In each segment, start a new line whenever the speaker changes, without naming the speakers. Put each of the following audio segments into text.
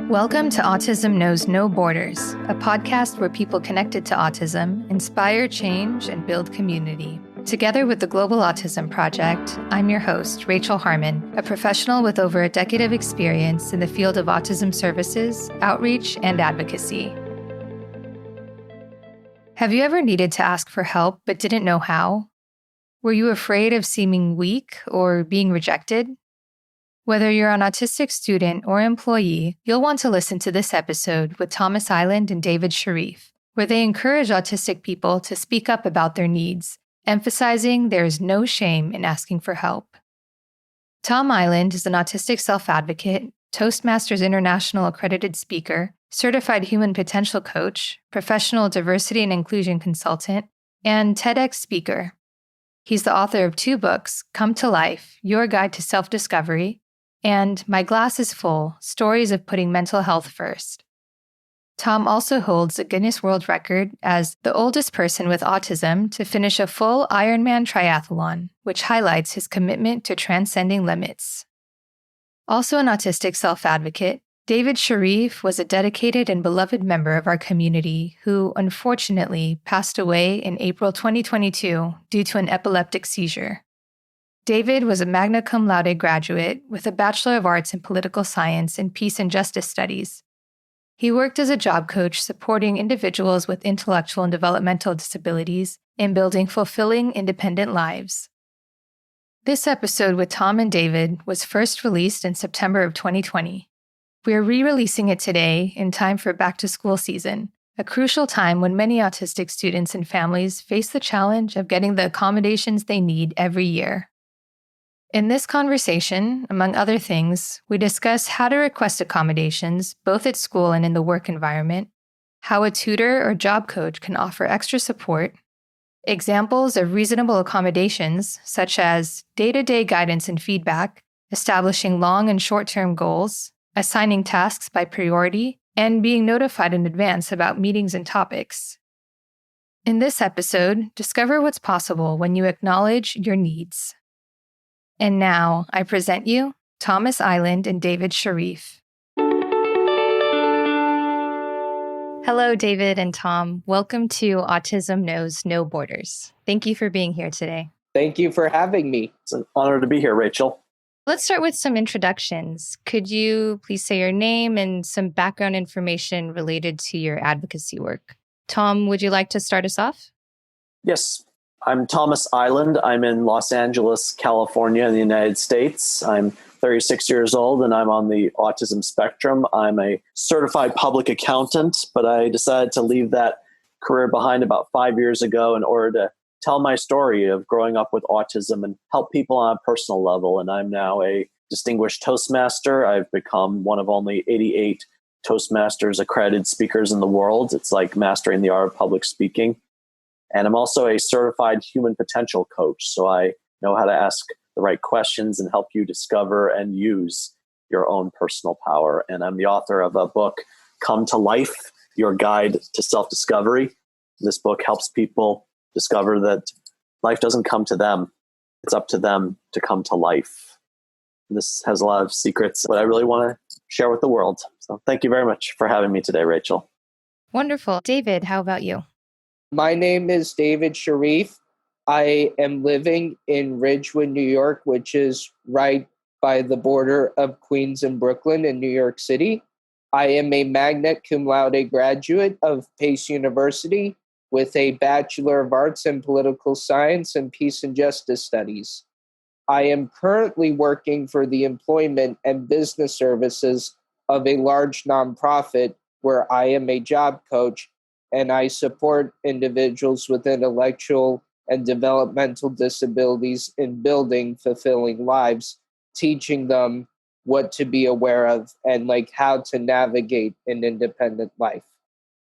Welcome to Autism Knows No Borders, a podcast where people connected to autism inspire change and build community. Together with the Global Autism Project, I'm your host, Rachel Harmon, a professional with over a decade of experience in the field of autism services, outreach, and advocacy. Have you ever needed to ask for help but didn't know how? Were you afraid of seeming weak or being rejected? Whether you're an autistic student or employee, you'll want to listen to this episode with Thomas Iland and David Sharif, where they encourage autistic people to speak up about their needs, emphasizing there is no shame in asking for help. Tom Iland is an autistic self-advocate, Toastmasters International Accredited speaker, certified human potential coach, professional diversity and inclusion consultant, and TEDx speaker. He's the author of 2 books, Come to Life, Your Guide to Self-Discovery, and My Glass is Full, Stories of Putting Mental Health First. Tom also holds a Guinness World Record as the oldest person with autism to finish a full Ironman triathlon, which highlights his commitment to transcending limits. Also an autistic self-advocate, David Sharif was a dedicated and beloved member of our community who, unfortunately, passed away in April 2022 due to an epileptic seizure. David was a magna cum laude graduate with a Bachelor of Arts in Political Science and Peace and Justice Studies. He worked as a job coach supporting individuals with intellectual and developmental disabilities in building fulfilling, independent lives. This episode with Tom and David was first released in September of 2020. We are re-releasing it today in time for back-to-school season, a crucial time when many autistic students and families face the challenge of getting the accommodations they need every year. In this conversation, among other things, we discuss how to request accommodations both at school and in the work environment, how a tutor or job coach can offer extra support, examples of reasonable accommodations such as day-to-day guidance and feedback, establishing long and short-term goals, assigning tasks by priority, and being notified in advance about meetings and topics. In this episode, discover what's possible when you acknowledge your needs. And now, I present you Thomas Iland and David Sharif. Hello, David and Tom. Welcome to Autism Knows No Borders. Thank you for being here today.
Thank you for having me.
It's an honor to be here, Rachel.
Let's start with some introductions. Could you please say your name and some background information related to your advocacy work? Tom, would you like to start us off?
Yes, I'm Thomas Iland. I'm in Los Angeles, California, in the United States. I'm 36 years old and I'm on the autism spectrum. I'm a certified public accountant, but I decided to leave that career behind about 5 years ago in order to tell my story of growing up with autism and help people on a personal level. And I'm now a distinguished Toastmaster. I've become one of only 88 Toastmasters accredited speakers in the world. It's like mastering the art of public speaking. And I'm also a certified human potential coach. So I know how to ask the right questions and help you discover and use your own personal power. And I'm the author of a book, Come to Life, Your Guide to Self-Discovery. This book helps people discover that life doesn't come to them. It's up to them to come to life. This has a lot of secrets that I really want to share with the world. So thank you very much for having me today, Rachel.
Wonderful. David, how about you?
My name is David Sharif. I am living in Ridgewood, New York, which is right by the border of Queens and Brooklyn in New York City. I am a magna cum laude graduate of Pace University with a Bachelor of Arts in Political Science and Peace and Justice Studies. I am currently working for the employment and business services of a large nonprofit where I am a job coach and I support individuals with intellectual and developmental disabilities in building fulfilling lives, teaching them what to be aware of and how to navigate an independent life.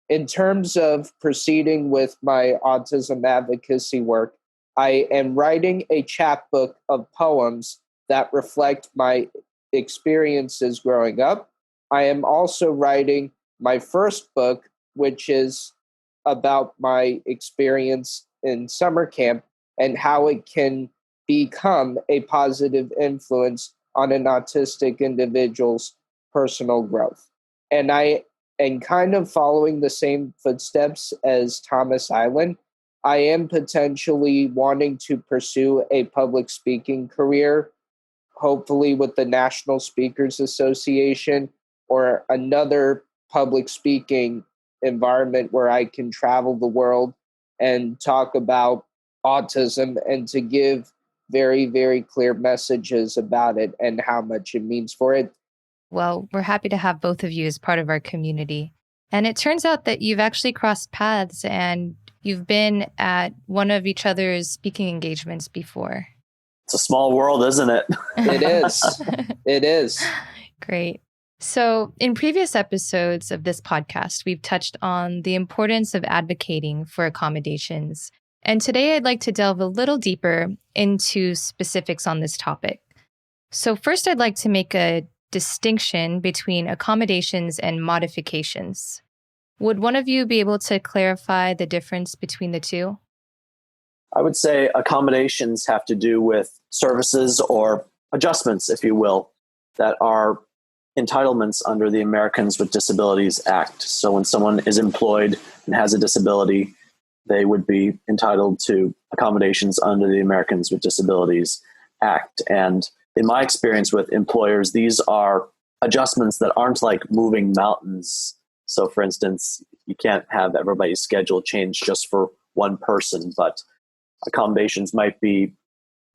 In terms of proceeding with my autism advocacy work, I am writing a chapbook of poems that reflect my experiences growing up. I am also writing my first book, which is about my experience in summer camp and how it can become a positive influence on an autistic individual's personal growth. And I am kind of following the same footsteps as Thomas Iland. I am potentially wanting to pursue a public speaking career, hopefully with the National Speakers Association or another public speaking environment where I can travel the world and talk about autism and to give very, very clear messages about it and how much it means for it.
Well, we're happy to have both of you as part of our community. And it turns out that you've actually crossed paths and you've been at one of each other's speaking engagements before.
It's a small world, isn't it?
It is. It is.
Great. So, in previous episodes of this podcast, we've touched on the importance of advocating for accommodations. And today I'd like to delve a little deeper into specifics on this topic. So, first, I'd like to make a distinction between accommodations and modifications. Would one of you be able to clarify the difference between the two?
I would say accommodations have to do with services or adjustments, if you will, that are entitlements under the Americans with Disabilities Act. So when someone is employed and has a disability, they would be entitled to accommodations under the Americans with Disabilities Act. And in my experience with employers, these are adjustments that aren't like moving mountains. So for instance, you can't have everybody's schedule change just for one person, but accommodations might be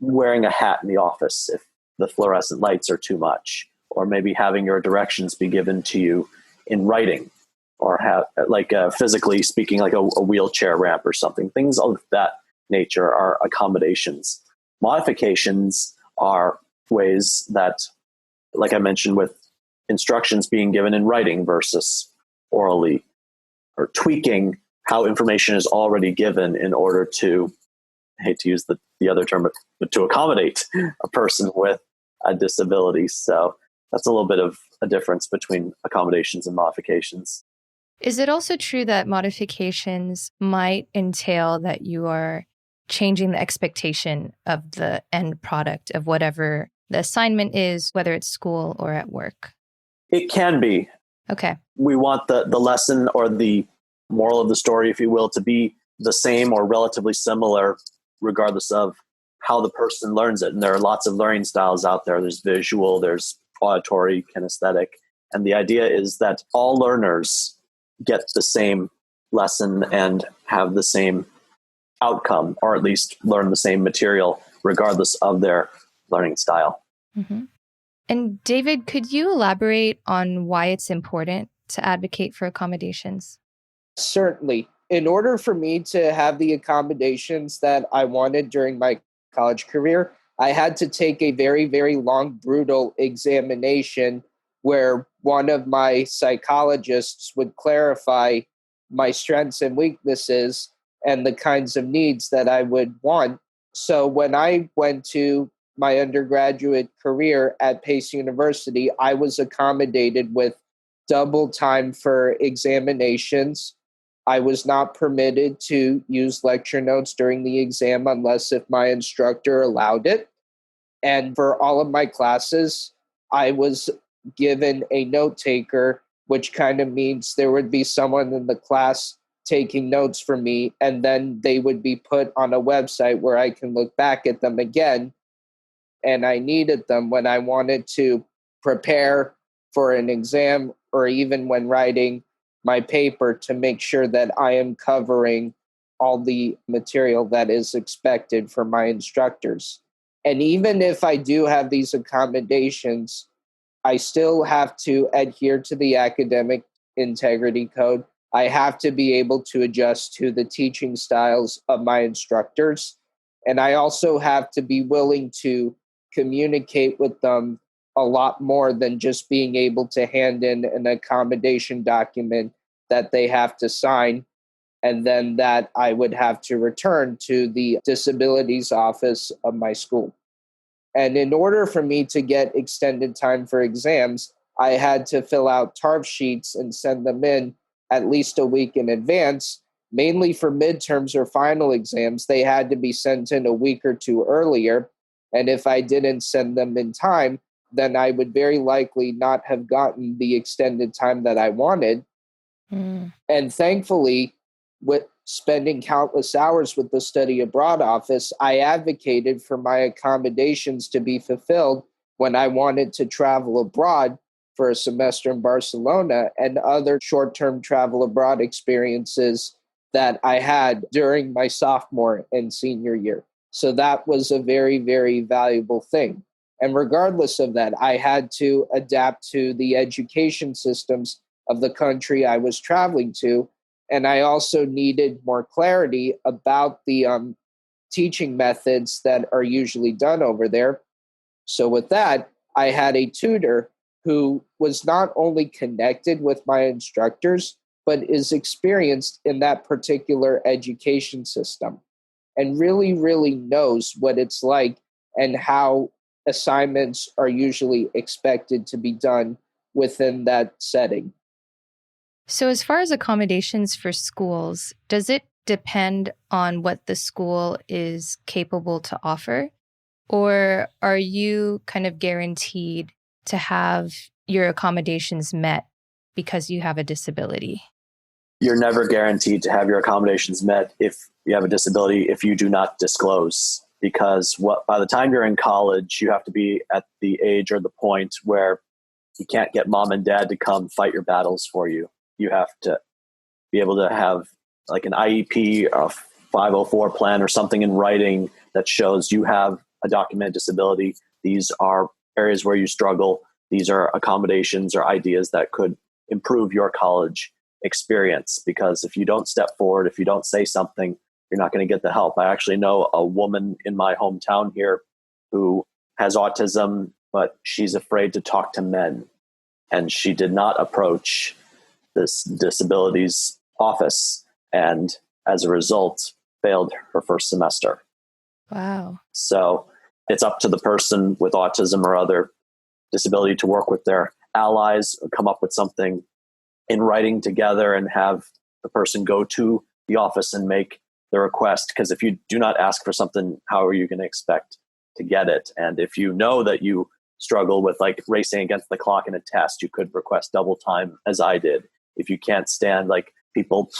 wearing a hat in the office if the fluorescent lights are too much, or maybe having your directions be given to you in writing, or have physically speaking, like a wheelchair ramp or something. Things of that nature are accommodations. Modifications are ways that, like I mentioned, with instructions being given in writing versus orally, or tweaking how information is already given in order to, I hate to use the other term, but to accommodate a person with a disability. So that's a little bit of a difference between accommodations and modifications.
Is it also true that modifications might entail that you are changing the expectation of the end product of whatever the assignment is, whether it's school or at work?
It can be.
Okay.
We want the lesson or the moral of the story, if you will, to be the same or relatively similar, regardless of how the person learns it. And there are lots of learning styles out there. There's visual, there's auditory, kinesthetic. And the idea is that all learners get the same lesson and have the same outcome, or at least learn the same material, regardless of their learning style.
Mm-hmm. And David, could you elaborate on why it's important to advocate for accommodations?
Certainly. In order for me to have the accommodations that I wanted during my college career, I had to take a very, very long, brutal examination where one of my psychologists would clarify my strengths and weaknesses and the kinds of needs that I would want. So when I went to my undergraduate career at Pace University, I was accommodated with double time for examinations. I was not permitted to use lecture notes during the exam unless if my instructor allowed it. And for all of my classes, I was given a note taker, which kind of means there would be someone in the class taking notes for me, and then they would be put on a website where I can look back at them again. And I needed them when I wanted to prepare for an exam or even when writing my paper to make sure that I am covering all the material that is expected from my instructors. And even if I do have these accommodations, I still have to adhere to the academic integrity code. I have to be able to adjust to the teaching styles of my instructors. And I also have to be willing to communicate with them a lot more than just being able to hand in an accommodation document that they have to sign, and then that I would have to return to the disabilities office of my school. And in order for me to get extended time for exams, I had to fill out TARF sheets and send them in at least a week in advance. Mainly for midterms or final exams, they had to be sent in a week or two earlier. And if I didn't send them in time, then I would very likely not have gotten the extended time that I wanted. And thankfully, with spending countless hours with the study abroad office, I advocated for my accommodations to be fulfilled when I wanted to travel abroad for a semester in Barcelona and other short-term travel abroad experiences that I had during my sophomore and senior year. So that was a very, very valuable thing. And regardless of that, I had to adapt to the education systems of the country I was traveling to. And I also needed more clarity about the teaching methods that are usually done over there. So with that, I had a tutor who was not only connected with my instructors, but is experienced in that particular education system and really, really knows what it's like and how assignments are usually expected to be done within that setting.
So, as far as accommodations for schools, does it depend on what the school is capable to offer? Or are you kind of guaranteed to have your accommodations met because you have a disability?
You're never guaranteed to have your accommodations met if you have a disability if you do not disclose. Because by the time you're in college, you have to be at the age or the point where you can't get mom and dad to come fight your battles for you. You have to be able to have like an IEP, a 504 plan, or something in writing that shows you have a documented disability. These are areas where you struggle. These are accommodations or ideas that could improve your college experience. Because if you don't step forward, if you don't say something, you're not going to get the help. I actually know a woman in my hometown here who has autism, but she's afraid to talk to men. And she did not approach this disabilities office, and as a result, failed her first semester.
Wow.
So it's up to the person with autism or other disability to work with their allies, come up with something in writing together, and have the person go to the office and make the request. Because if you do not ask for something, how are you going to expect to get it? And if you know that you struggle with like racing against the clock in a test, you could request double time, as I did. If you can't stand like people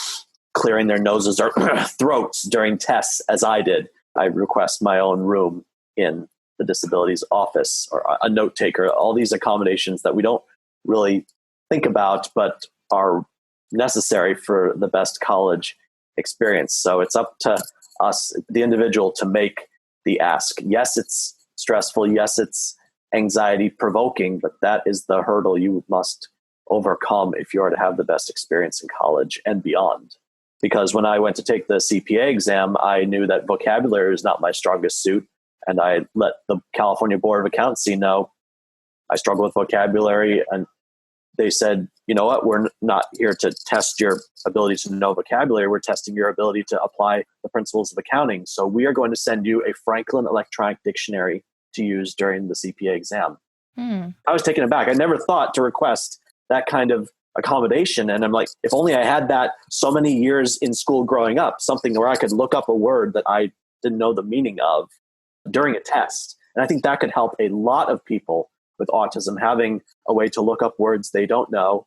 clearing their noses or throats during tests, as I did, I request my own room in the disabilities office, or a note taker. All these accommodations that we don't really think about, but are necessary for the best college experience. So it's up to us, the individual, to make the ask. Yes, it's stressful. Yes, it's anxiety provoking, but that is the hurdle you must overcome if you are to have the best experience in college and beyond. Because when I went to take the CPA exam, I knew that vocabulary is not my strongest suit. And I let the California Board of Accountancy know I struggle with vocabulary. And they said, you know what, we're not here to test your ability to know vocabulary. We're testing your ability to apply the principles of accounting. So we are going to send you a Franklin electronic dictionary to use during the CPA exam. I was taken aback. I never thought to request that kind of accommodation. And I'm like, if only I had that so many years in school growing up, something where I could look up a word that I didn't know the meaning of during a test. And I think that could help a lot of people with autism, having a way to look up words they don't know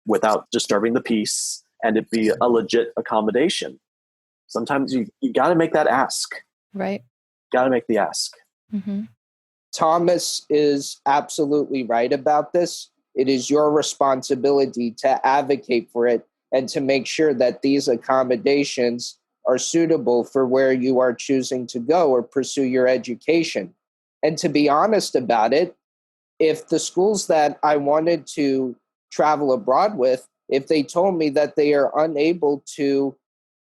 without disturbing the peace, and it be a legit accommodation. Sometimes you got to make that ask.
Right.
Got to make the ask.
Mm-hmm.
Thomas is absolutely right about this. It is your responsibility to advocate for it and to make sure that these accommodations are suitable for where you are choosing to go or pursue your education. And to be honest about it, if the schools that I wanted to travel abroad with, if they told me that they are unable to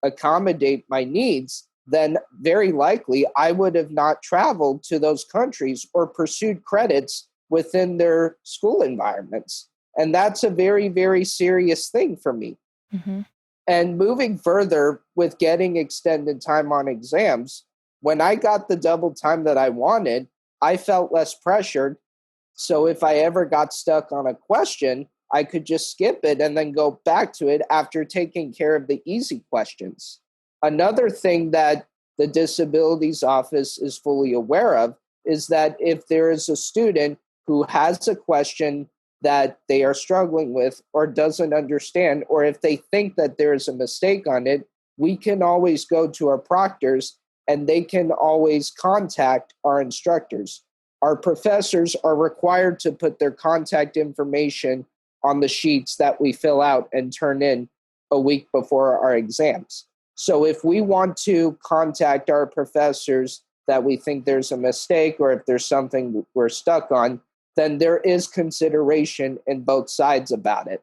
accommodate my needs, then very likely I would have not traveled to those countries or pursued credits within their school environments. And that's a very, very serious thing for me.
Mm-hmm.
And moving further with getting extended time on exams, when I got the double time that I wanted, I felt less pressured. So if I ever got stuck on a question, I could just skip it and then go back to it after taking care of the easy questions. Another thing that the disabilities office is fully aware of is that if there is a student who has a question that they are struggling with or doesn't understand, or if they think that there is a mistake on it, we can always go to our proctors and they can always contact our instructors. Our professors are required to put their contact information on the sheets that we fill out and turn in a week before our exams. So if we want to contact our professors that we think there's a mistake or if there's something we're stuck on, then there is consideration in both sides about it.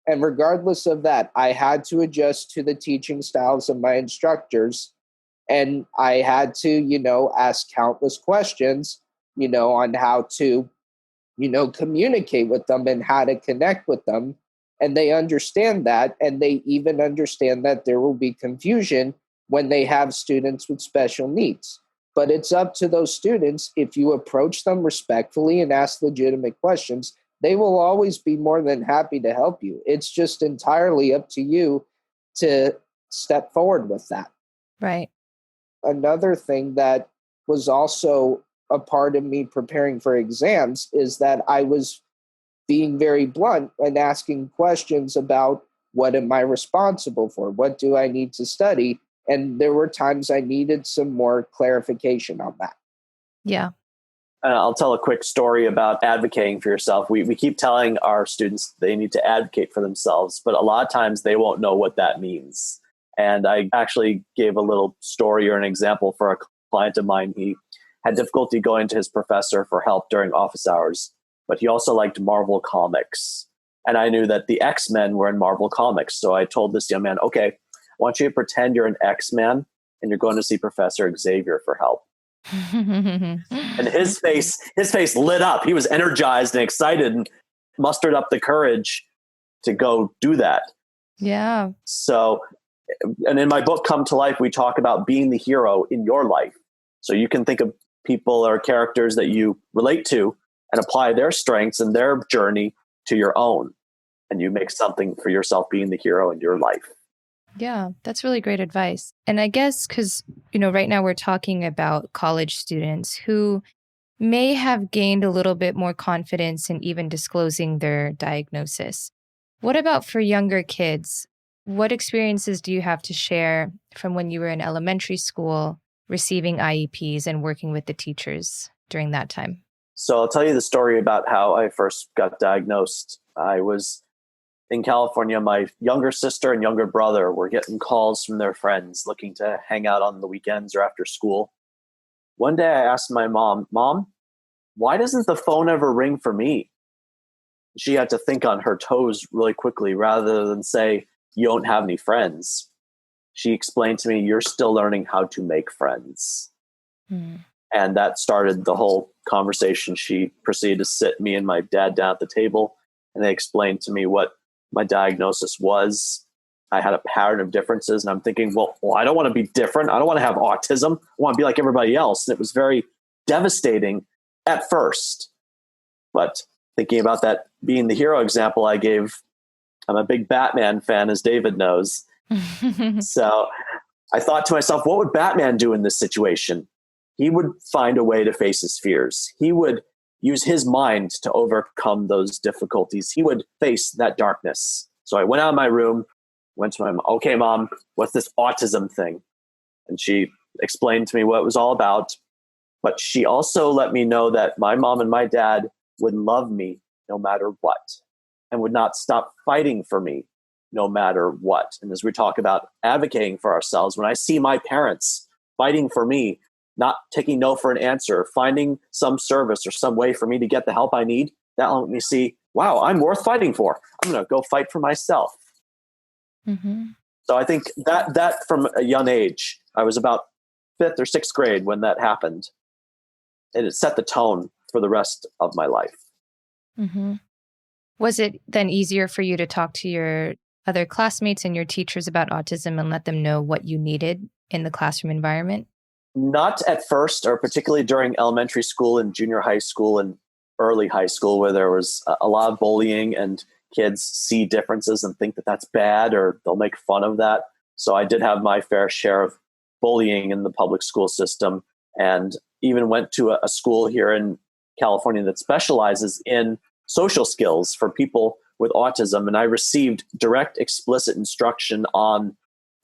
And regardless of that, I had to adjust to the teaching styles of my instructors. And I had to, ask countless questions, on how to, communicate with them and how to connect with them. And they understand that. And they even understand that there will be confusion when they have students with special needs. But it's up to those students. If you approach them respectfully and ask legitimate questions, they will always be more than happy to help you. It's just entirely up to you to step forward with that.
Right.
Another thing that was also a part of me preparing for exams is that I was being very blunt and asking questions about what am I responsible for? What do I need to study? And there were times I needed some more clarification on that.
Yeah.
I'll tell a quick story about advocating for yourself. We keep telling our students they need to advocate for themselves, but a lot of times they won't know what that means. And I actually gave a little story or an example for a client of mine. He had difficulty going to his professor for help during office hours, but he also liked Marvel comics. And I knew that the X-Men were in Marvel comics. So I told this young man, okay, I want you to pretend you're an X-Man and you're going to see Professor Xavier for help. And his face lit up. He was energized and excited and mustered up the courage to go do that.
Yeah.
So, and in my book, Come to Life, we talk about being the hero in your life. So you can think of people or characters that you relate to and apply their strengths and their journey to your own. And you make something for yourself being the hero in your life.
Yeah, that's really great advice. And I guess because, right now we're talking about college students who may have gained a little bit more confidence in even disclosing their diagnosis. What about for younger kids? What experiences do you have to share from when you were in elementary school, receiving IEPs and working with the teachers during that time?
So I'll tell you the story about how I first got diagnosed. I was in California. My younger sister and younger brother were getting calls from their friends looking to hang out on the weekends or after school. One day I asked my mom, why doesn't the phone ever ring for me? She had to think on her toes really quickly rather than say, you don't have any friends. She explained to me, you're still learning how to make friends. And that started the whole conversation. She proceeded to sit me and my dad down at the table, and they explained to me what my diagnosis was. I had a pattern of differences, and I'm thinking, well, I don't want to be different. I don't want to have autism. I want to be like everybody else. And it was very devastating at first. But thinking about that being the hero example I gave, I'm a big Batman fan, as David knows. So I thought to myself, what would Batman do in this situation? He would find a way to face his fears. He would use his mind to overcome those difficulties. He would face that darkness. So I went out of my room, went to my mom, okay, Mom, what's this autism thing? And she explained to me what it was all about. But she also let me know that my mom and my dad would love me no matter what, and would not stop fighting for me no matter what. And as we talk about advocating for ourselves, when I see my parents fighting for me, not taking no for an answer, finding some service or some way for me to get the help I need, that let me see, wow, I'm worth fighting for. I'm going to go fight for myself. So I think that from a young age, I was about 5th or 6th grade when that happened. And it set the tone for the rest of my life.
Was it then easier for you to talk to your other classmates and your teachers about autism and let them know what you needed in the classroom environment?
Not at first, or particularly during elementary school and junior high school and early high school, where there was a lot of bullying and kids see differences and think that that's bad, or they'll make fun of that. So I did have my fair share of bullying in the public school system, and even went to a school here in California that specializes in social skills for people with autism. And I received direct, explicit instruction on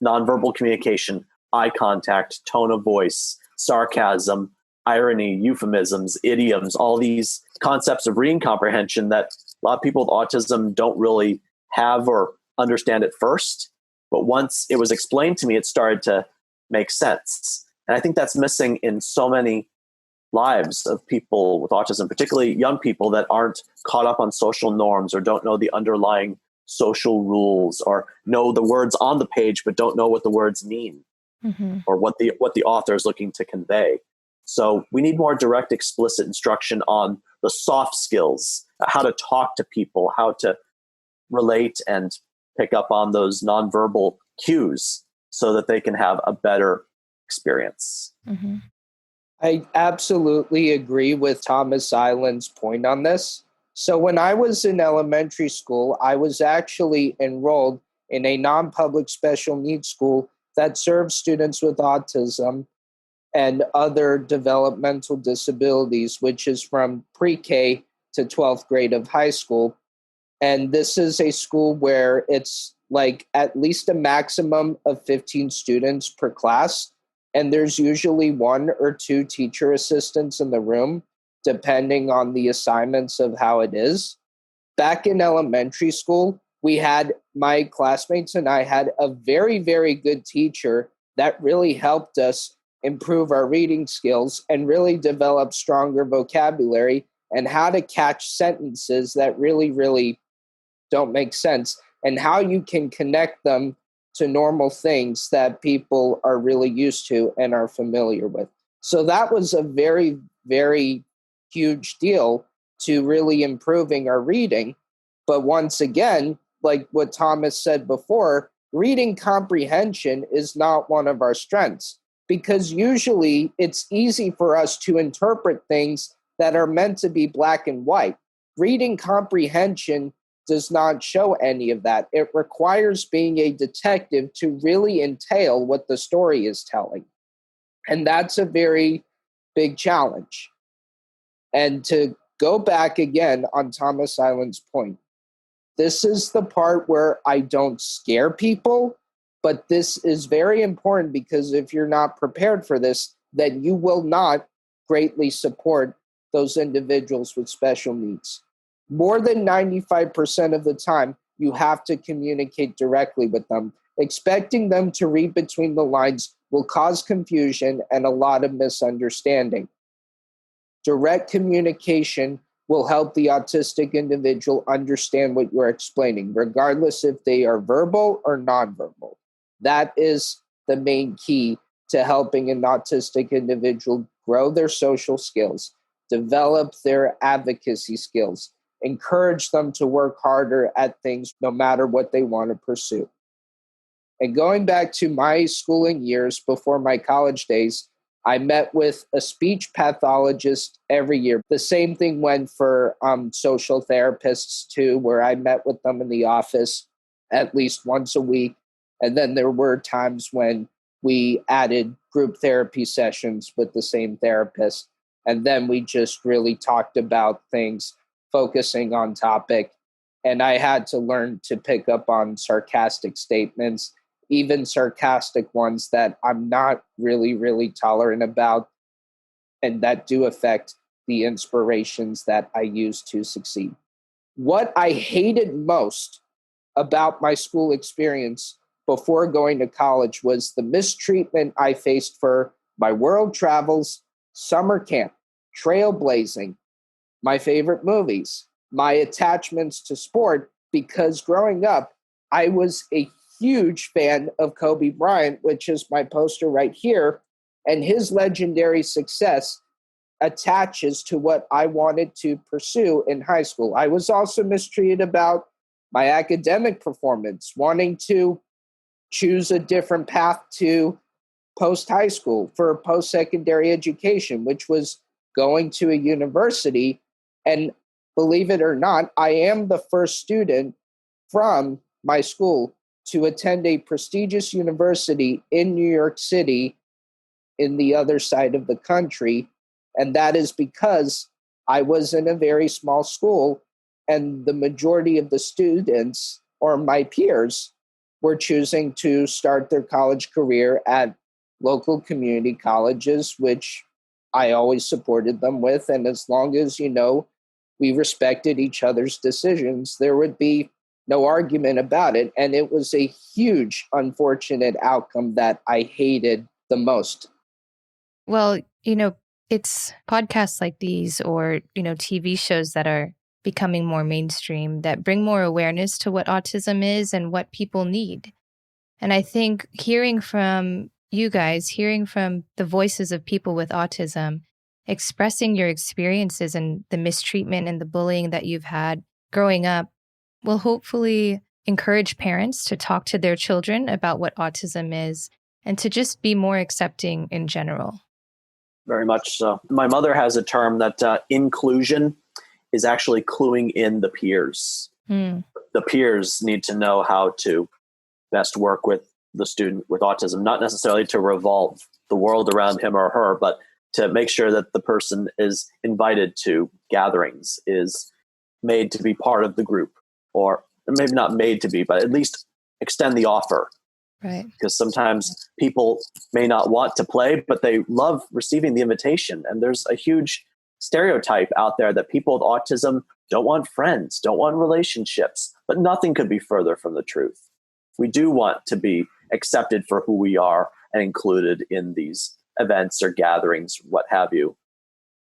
nonverbal communication, eye contact, tone of voice, sarcasm, irony, euphemisms, idioms, all these concepts of reading comprehension that a lot of people with autism don't really have or understand at first. But once it was explained to me, it started to make sense. And I think that's missing in so many lives of people with autism, particularly young people that aren't caught up on social norms or don't know the underlying social rules or know the words on the page but don't know what the words mean or what the author is looking to convey. So we need more direct, explicit instruction on the soft skills, how to talk to people, how to relate and pick up on those nonverbal cues so that they can have a better experience.
I absolutely agree with Thomas Iland's point on this. So when I was in elementary school, I was actually enrolled in a non-public special needs school that serves students with autism and other developmental disabilities, which is from pre-K to 12th grade of high school. And this is a school where it's like at least a maximum of 15 students per class. And there's usually 1 or 2 teacher assistants in the room, depending on the assignments of how it is. Back in elementary school, my classmates and I had a very, very good teacher that really helped us improve our reading skills and really develop stronger vocabulary and how to catch sentences that really, really don't make sense and how you can connect them to normal things that people are really used to and are familiar with. So that was a very, very huge deal to really improving our reading. But once again, like what Thomas said before, reading comprehension is not one of our strengths because usually it's easy for us to interpret things that are meant to be black and white. Reading comprehension does not show any of that. It requires being a detective to really entail what the story is telling. And that's a very big challenge. And to go back again on Thomas Iland's point, this is the part where I don't scare people, but this is very important because if you're not prepared for this, then you will not greatly support those individuals with special needs. More than 95% of the time, you have to communicate directly with them. Expecting them to read between the lines will cause confusion and a lot of misunderstanding. Direct communication will help the autistic individual understand what you're explaining, regardless if they are verbal or nonverbal. That is the main key to helping an autistic individual grow their social skills, develop their advocacy skills, encourage them to work harder at things no matter what they want to pursue. And going back to my schooling years before my college days, I met with a speech pathologist every year. The same thing went for social therapists too, where I met with them in the office at least once a week. And then there were times when we added group therapy sessions with the same therapist. And then we just really talked about things focusing on topic. And I had to learn to pick up on sarcastic statements, even sarcastic ones that I'm not really, really tolerant about, and that do affect the inspirations that I use to succeed. What I hated most about my school experience before going to college was the mistreatment I faced for my world travels, summer camp, trailblazing, my favorite movies, my attachments to sport, because growing up, I was a huge fan of Kobe Bryant, which is my poster right here, and his legendary success attaches to what I wanted to pursue in high school. I was also mistreated about my academic performance, wanting to choose a different path to post-high school for post-secondary education, which was going to a university. And believe it or not, I am the first student from my school to attend a prestigious university in New York City in the other side of the country. And that is because I was in a very small school, and the majority of the students or my peers were choosing to start their college career at local community colleges, which I always supported them with. And as long as, we respected each other's decisions, there would be no argument about it. And it was a huge, unfortunate outcome that I hated the most.
Well, it's podcasts like these or, TV shows that are becoming more mainstream that bring more awareness to what autism is and what people need. And I think hearing from you guys, hearing from the voices of people with autism, expressing your experiences and the mistreatment and the bullying that you've had growing up will hopefully encourage parents to talk to their children about what autism is and to just be more accepting in general.
Very much so. My mother has a term that inclusion is actually cluing in the peers. The peers need to know how to best work with the student with autism, not necessarily to revolve the world around him or her, but to make sure that the person is invited to gatherings, is made to be part of the group, or maybe not made to be, but at least extend the offer.
Right.
Because sometimes people may not want to play, but they love receiving the invitation. And there's a huge stereotype out there that people with autism don't want friends, don't want relationships, but nothing could be further from the truth. We do want to be accepted for who we are and included in these events or gatherings, what have you.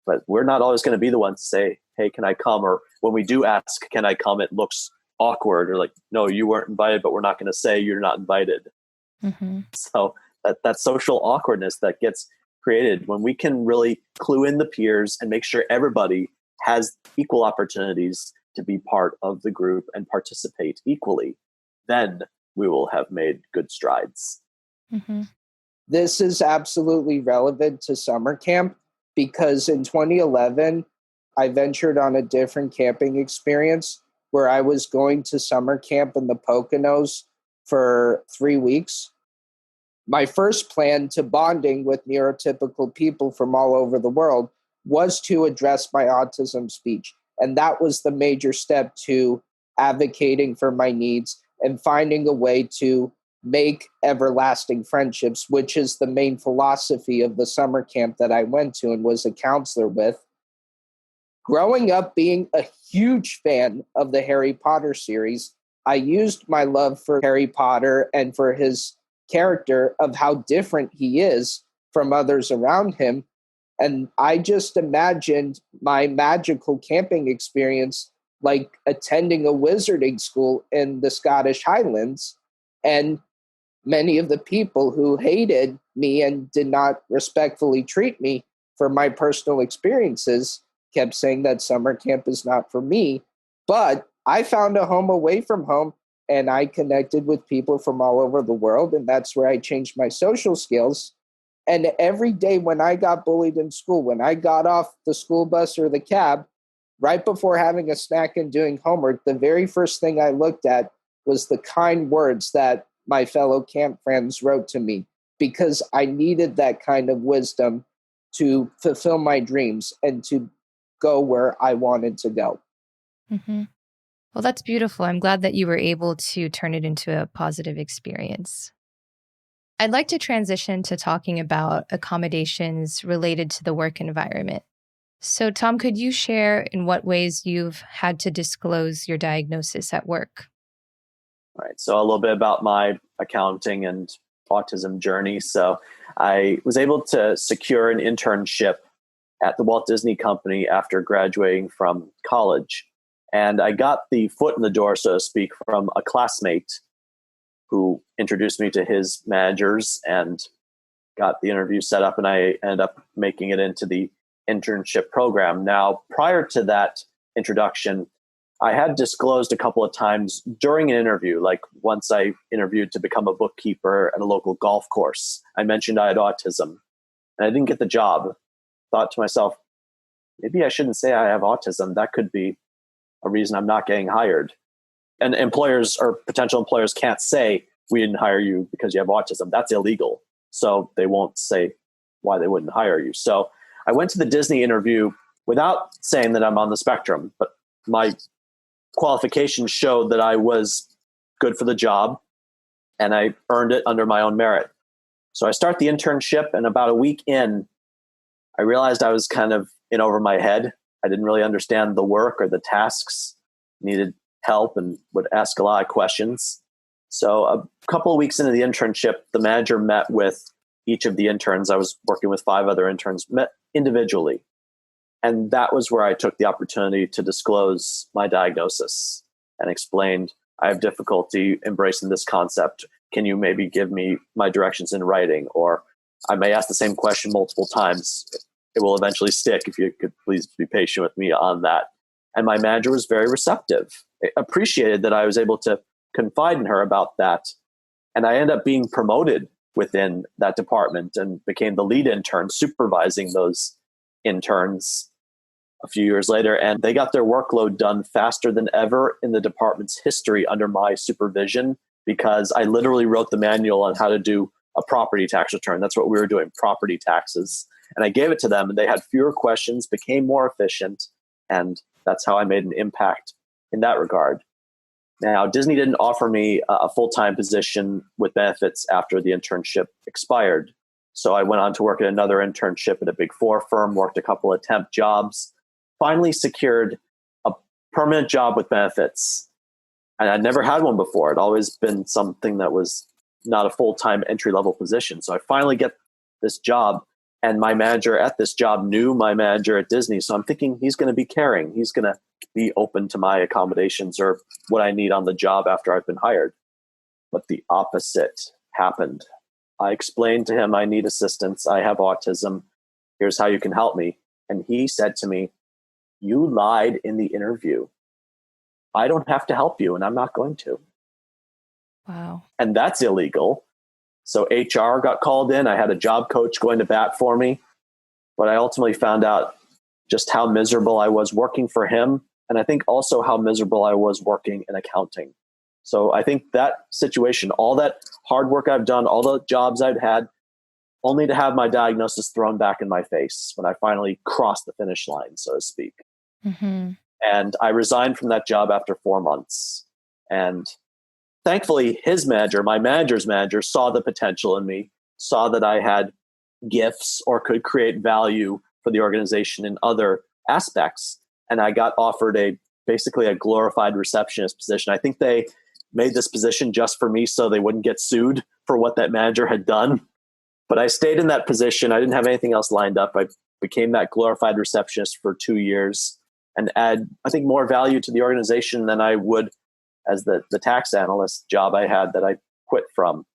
But we're not always going to be the ones to say, hey, can I come? Or when we do ask, can I come? It looks awkward or like, no, you weren't invited, but we're not going to say you're not invited.
Mm-hmm.
So that social awkwardness that gets created when we can really clue in the peers and make sure everybody has equal opportunities to be part of the group and participate equally, then we will have made good strides.
Mm-hmm.
This is absolutely relevant to summer camp because in 2011, I ventured on a different camping experience where I was going to summer camp in the Poconos for 3 weeks. My first plan to bonding with neurotypical people from all over the world was to address my autism speech. And that was the major step to advocating for my needs and finding a way to make everlasting friendships, which is the main philosophy of the summer camp that I went to and was a counselor with. Growing up being a huge fan of the Harry Potter series, I used my love for Harry Potter and for his character of how different he is from others around him. And I just imagined my magical camping experience like attending a wizarding school in the Scottish Highlands. And many of the people who hated me and did not respectfully treat me for my personal experiences kept saying that summer camp is not for me. But I found a home away from home and I connected with people from all over the world. And that's where I changed my social skills. And every day when I got bullied in school, when I got off the school bus or the cab, right before having a snack and doing homework, the very first thing I looked at was the kind words that my fellow camp friends wrote to me, because I needed that kind of wisdom to fulfill my dreams and to go where I wanted to go.
Mm-hmm. Well, that's beautiful. I'm glad that you were able to turn it into a positive experience. I'd like to transition to talking about accommodations related to the work environment. So, Tom, could you share in what ways you've had to disclose your diagnosis at work?
All right. So a little bit about my accounting and autism journey. So I was able to secure an internship at the Walt Disney Company after graduating from college. And I got the foot in the door, so to speak, from a classmate who introduced me to his managers and got the interview set up, and I ended up making it into the internship program. Now, prior to that introduction, I had disclosed a couple of times during an interview, like once I interviewed to become a bookkeeper at a local golf course. I mentioned I had autism and I didn't get the job. Thought to myself, maybe I shouldn't say I have autism. That could be a reason I'm not getting hired. And employers or potential employers can't say, we didn't hire you because you have autism. That's illegal. So they won't say why they wouldn't hire you. So I went to the Disney interview without saying that I'm on the spectrum, but my qualifications showed that I was good for the job and I earned it under my own merit. So I start the internship, and about a week in, I realized I was kind of in over my head. I didn't really understand the work or the tasks, needed help, and would ask a lot of questions. So a couple of weeks into the internship, the manager met with each of the interns. I was working with 5 other interns, met individually. And that was where I took the opportunity to disclose my diagnosis and explained, I have difficulty embracing this concept. Can you maybe give me my directions in writing? Or I may ask the same question multiple times. It will eventually stick if you could please be patient with me on that. And my manager was very receptive. It appreciated that I was able to confide in her about that. And I ended up being promoted within that department and became the lead intern supervising those interns a few years later. And they got their workload done faster than ever in the department's history under my supervision, because I literally wrote the manual on how to do a property tax return. That's what we were doing, property taxes. And I gave it to them, and they had fewer questions, became more efficient. And that's how I made an impact in that regard. Now, Disney didn't offer me a full-time position with benefits after the internship expired. So I went on to work at another internship at a Big Four firm, worked a couple of temp jobs, finally secured a permanent job with benefits. And I'd never had one before. It'd always been something that was not a full-time entry-level position. So I finally get this job, and my manager at this job knew my manager at Disney. So I'm thinking he's going to be caring. He's going to be open to my accommodations or what I need on the job after I've been hired. But the opposite happened. I explained to him, I need assistance. I have autism. Here's how you can help me. And he said to me, you lied in the interview. I don't have to help you, and I'm not going to.
Wow.
And that's illegal. So HR got called in. I had a job coach going to bat for me. But I ultimately found out just how miserable I was working for him. And I think also how miserable I was working in accounting. So I think that situation, all that hard work I've done, all the jobs I've had, only to have my diagnosis thrown back in my face when I finally crossed the finish line, so to speak.
Mm-hmm.
And I resigned from that job after 4 months. And thankfully, his manager, my manager's manager, saw the potential in me, saw that I had gifts or could create value for the organization in other aspects. And I got offered basically a glorified receptionist position. I think they made this position just for me so they wouldn't get sued for what that manager had done. But I stayed in that position. I didn't have anything else lined up. I became that glorified receptionist for 2 years and add, I think, more value to the organization than I would as the tax analyst job I had that I quit from.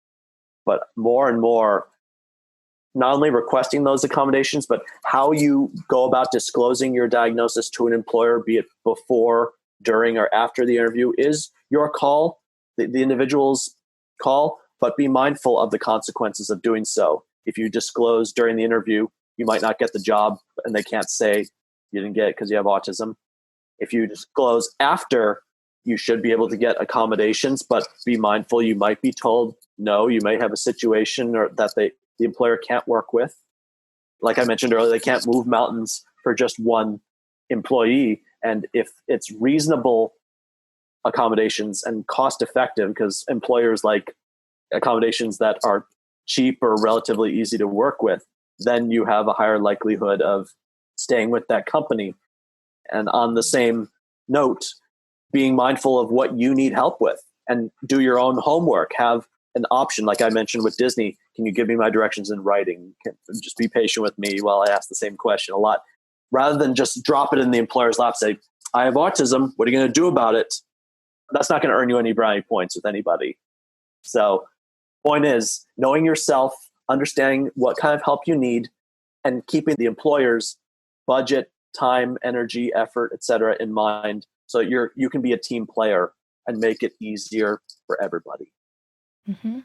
But more and more, not only requesting those accommodations, but how you go about disclosing your diagnosis to an employer, be it before, during, or after the interview, is your call, the individual's call, but be mindful of the consequences of doing so. If you disclose during the interview, you might not get the job, and they can't say you didn't get it because you have autism. If you disclose after, you should be able to get accommodations, but be mindful you might be told no, you may have a situation or that the employer can't work with. Like I mentioned earlier, they can't move mountains for just one employee. And if it's reasonable accommodations and cost effective, because employers like accommodations that are cheap or relatively easy to work with, then you have a higher likelihood of staying with that company. And on the same note, being mindful of what you need help with and do your own homework. Have an option, like I mentioned with Disney. Can you give me my directions in writing? Just be patient with me while I ask the same question a lot. Rather than just drop it in the employer's lap, say, I have autism. What are you going to do about it? That's not going to earn you any brownie points with anybody. So point is knowing yourself, understanding what kind of help you need, and keeping the employer's budget, time, energy, effort, etc. in mind, so you can be a team player and make it easier for everybody.
Mm-hmm.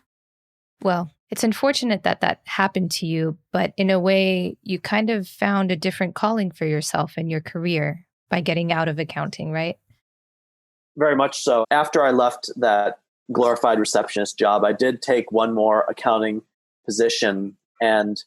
Well, it's unfortunate that that happened to you, but in a way, you kind of found a different calling for yourself in your career by getting out of accounting, right?
Very much so. After I left that glorified receptionist job, I did take one more accounting position. And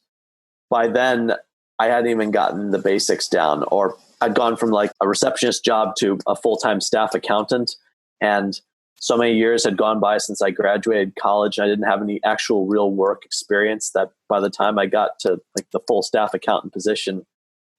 by then, I hadn't even gotten the basics down, or I'd gone from like a receptionist job to a full-time staff accountant. And so many years had gone by since I graduated college. I didn't have any actual real work experience that by the time I got to like the full staff accountant position,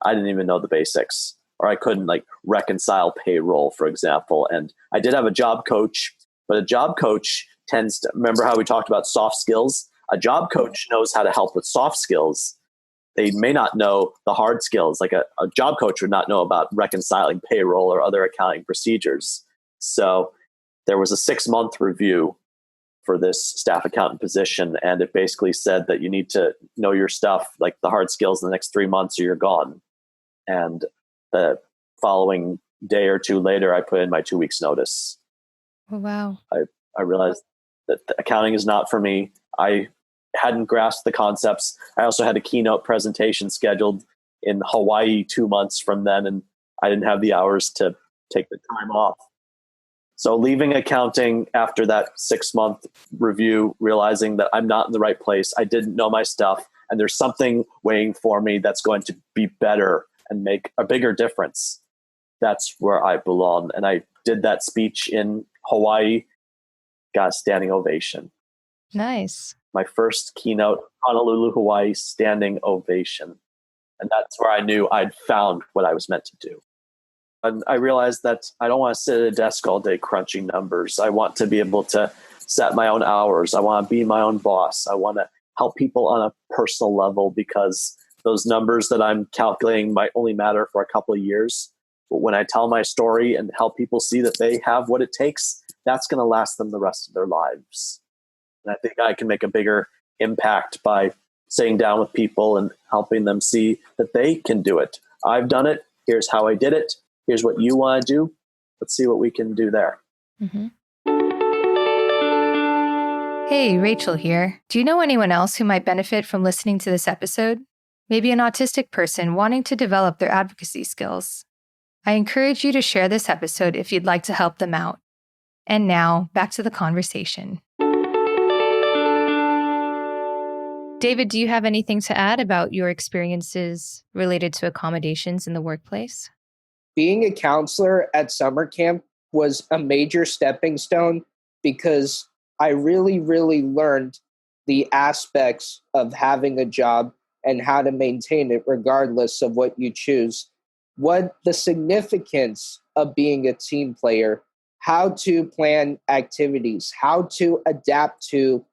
I didn't even know the basics, or I couldn't like reconcile payroll, for example. And I did have a job coach, but a job coach tends to, remember how we talked about soft skills? A job coach knows how to help with soft skills. They may not know the hard skills. Like a job coach would not know about reconciling payroll or other accounting procedures. So there was a 6-month review for this staff accountant position. And it basically said that you need to know your stuff, like the hard skills, in the next 3 months or you're gone. And the following day or two later, I put in my 2 weeks notice.
Oh, wow.
I realized that the accounting is not for me. I hadn't grasped the concepts. I also had a keynote presentation scheduled in Hawaii 2 months from then, and I didn't have the hours to take the time off. So leaving accounting after that 6-month review, realizing that I'm not in the right place, I didn't know my stuff, and there's something waiting for me that's going to be better and make a bigger difference. That's where I belong. And I did that speech in Hawaii, got a standing ovation.
Nice.
My first keynote, Honolulu, Hawaii, standing ovation. And that's where I knew I'd found what I was meant to do. And I realized that I don't want to sit at a desk all day crunching numbers. I want to be able to set my own hours. I want to be my own boss. I want to help people on a personal level, because those numbers that I'm calculating might only matter for a couple of years. But when I tell my story and help people see that they have what it takes, that's going to last them the rest of their lives. And I think I can make a bigger impact by sitting down with people and helping them see that they can do it. I've done it. Here's how I did it. Here's what you want to do. Let's see what we can do there.
Mm-hmm. Hey, Rachel here. Do you know anyone else who might benefit from listening to this episode? Maybe an autistic person wanting to develop their advocacy skills. I encourage you to share this episode if you'd like to help them out. And now, back to the conversation. David, do you have anything to add about your experiences related to accommodations in the workplace?
Being a counselor at summer camp was a major stepping stone, because I really, really learned the aspects of having a job and how to maintain it regardless of what you choose. What the significance of being a team player, how to plan activities, how to adapt to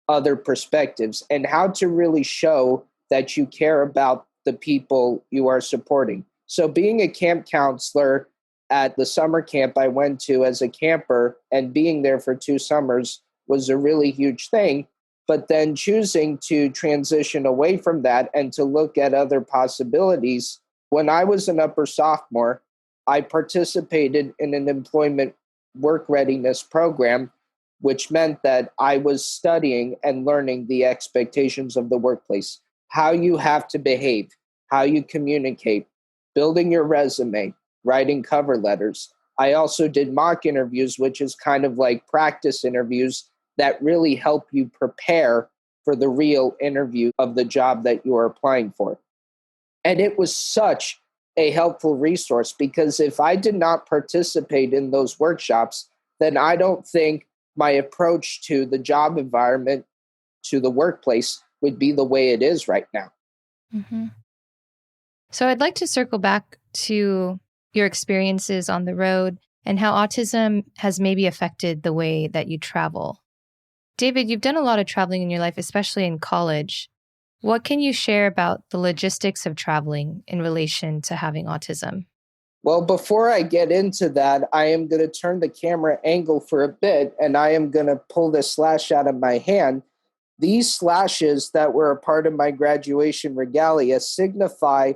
other perspectives, and how to really show that you care about the people you are supporting. So being a camp counselor at the summer camp I went to as a camper, and being there for 2 summers, was a really huge thing. But then choosing to transition away from that and to look at other possibilities. When I was an upper sophomore, I participated in an employment work readiness program, which meant that I was studying and learning the expectations of the workplace, how you have to behave, how you communicate, building your resume, writing cover letters. I also did mock interviews, which is kind of like practice interviews that really help you prepare for the real interview of the job that you are applying for. And it was such a helpful resource, because if I did not participate in those workshops, then I don't think my approach to the job environment, to the workplace, would be the way it is right now.
Mm-hmm. So I'd like to circle back to your experiences on the road and how autism has maybe affected the way that you travel. David, you've done a lot of traveling in your life, especially in college. What can you share about the logistics of traveling in relation to having autism?
Well, before I get into that, I am going to turn the camera angle for a bit, and I am going to pull this slash out of my hand. These slashes that were a part of my graduation regalia signify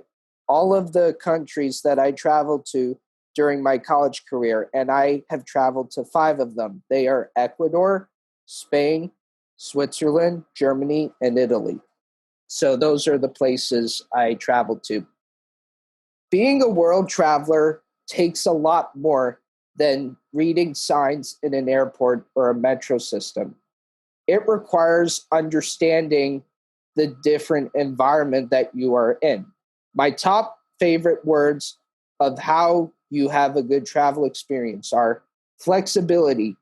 all of the countries that I traveled to during my college career, and I have traveled to 5 of them. They are Ecuador, Spain, Switzerland, Germany, and Italy. So those are the places I traveled to. Being a world traveler takes a lot more than reading signs in an airport or a metro system. It requires understanding the different environment that you are in. My top favorite words of how you have a good travel experience are flexibility,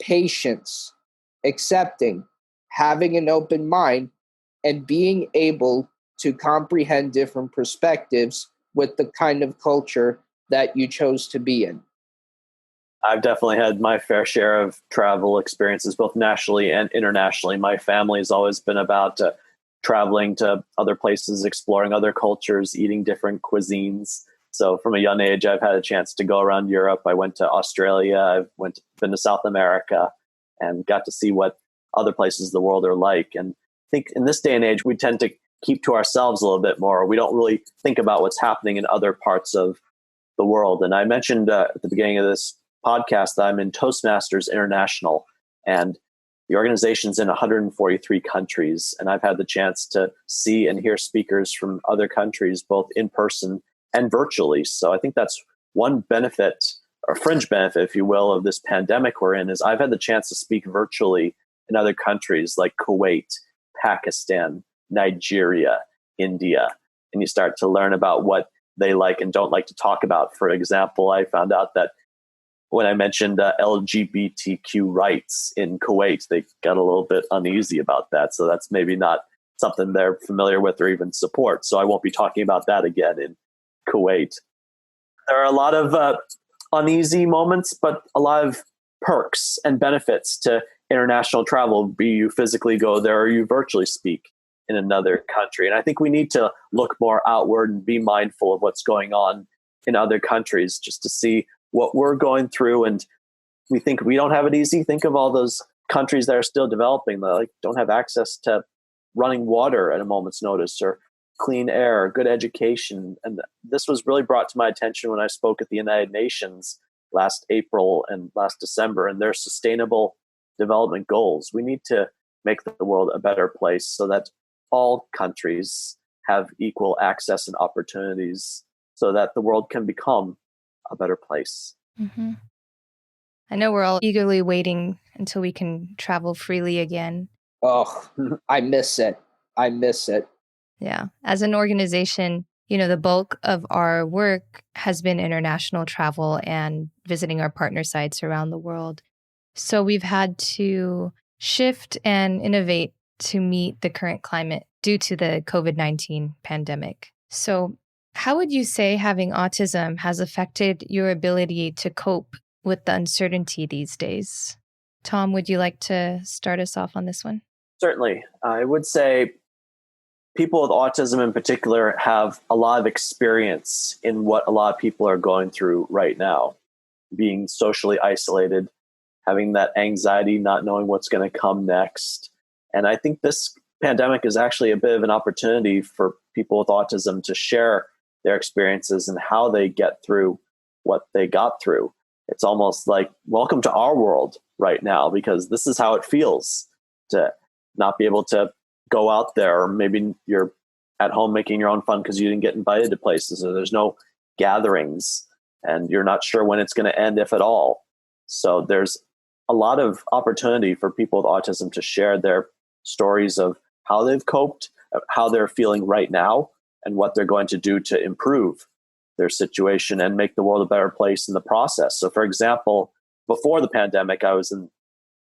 patience, accepting, having an open mind, and being able to comprehend different perspectives with the kind of culture that you chose to be in.
I've definitely had my fair share of travel experiences, both nationally and internationally. My family has always been about traveling to other places, exploring other cultures, eating different cuisines. So from a young age, I've had a chance to go around Europe. I went to Australia. Been to South America and got to see what other places of the world are like. And I think in this day and age, we tend to keep to ourselves a little bit more. We don't really think about what's happening in other parts of the world. And I mentioned at the beginning of this podcast that I'm in Toastmasters International, and the organization's in 143 countries. And I've had the chance to see and hear speakers from other countries, both in person and virtually. So I think that's one benefit, or fringe benefit, if you will, of this pandemic we're in, is I've had the chance to speak virtually in other countries like Kuwait, Pakistan, Nigeria, India. And you start to learn about what they like and don't like to talk about. For example, I found out that when I mentioned LGBTQ rights in Kuwait, they got a little bit uneasy about that. So that's maybe not something they're familiar with or even support. So I won't be talking about that again in Kuwait. There are a lot of uneasy moments, but a lot of perks and benefits to international travel, be you physically go there or you virtually speak in another country. And I think we need to look more outward and be mindful of what's going on in other countries just to see what we're going through. And we think we don't have it easy. Think of all those countries that are still developing, that like don't have access to running water at a moment's notice, or clean air, good education. And this was really brought to my attention when I spoke at the United Nations last April and last December, and their sustainable development goals. We need to make the world a better place so that all countries have equal access and opportunities so that the world can become a better place.
Mm-hmm. I know we're all eagerly waiting until we can travel freely again.
Oh, I miss it. I miss it.
Yeah. As an organization, the bulk of our work has been international travel and visiting our partner sites around the world. So we've had to shift and innovate to meet the current climate due to the COVID-19 pandemic. So how would you say having autism has affected your ability to cope with the uncertainty these days? Tom, would you like to start us off on this one?
Certainly. I would say people with autism in particular have a lot of experience in what a lot of people are going through right now, being socially isolated, having that anxiety, not knowing what's going to come next. And I think this pandemic is actually a bit of an opportunity for people with autism to share their experiences and how they get through what they got through. It's almost like, welcome to our world right now, because this is how it feels to not be able to go out there. Or maybe you're at home making your own fun because you didn't get invited to places, or there's no gatherings and you're not sure when it's going to end, if at all. So there's a lot of opportunity for people with autism to share their stories of how they've coped, how they're feeling right now, and what they're going to do to improve their situation and make the world a better place in the process. So for example, before the pandemic, I was in